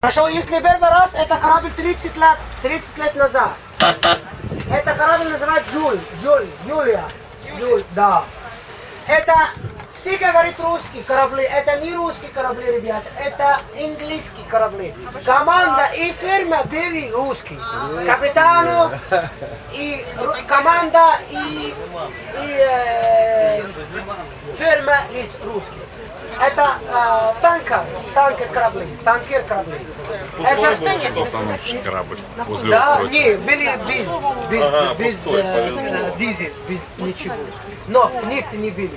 Хорошо, если первый раз, это корабль 30 лет назад. Это корабль называют Джулия. Да. Это все говорят русские корабли, это не русские корабли, ребята, это английские корабли. Команда и фирма были русские. Капитану и команда и фирма русские. Это танкер корабли. Это Автономный корабль возле да, устройства. не, были без дизель, без ничего. Но нефти не были,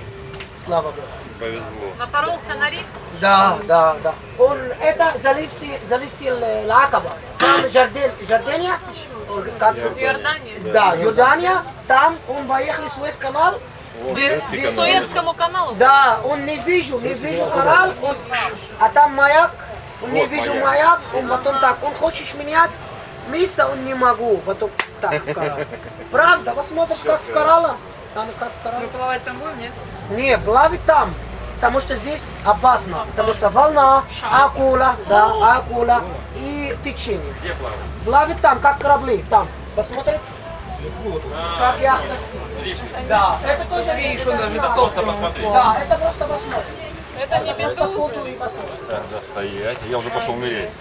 слава Богу. Повезло. Напоролся на риф? Да. Он это залився Лакаба. Там Жордания, как Иордания? да, Жордания, там он поехал в Суэц канал. По Суэцкому каналу? Да, он не вижу канал, а там маяк, он не Вот вижу маяк. маяк, он потом так, он хочет менять место, он не могу, потом так в коралл. Правда, посмотрим, как в коралле. Там как в коралле. Мы плавать там будем, нет? Не, плавать там, потому что здесь опасно, потому что волна, акула и течение. Где плавать? Плавать там, как корабли, там, посмотрит. Как яхта все. Да, это тоже видишь, он даже Просто посмотреть. Да, это просто посмотрим. Это не Просто беду. фото и посмотрим. Да, стоять. Я уже пошел нырять.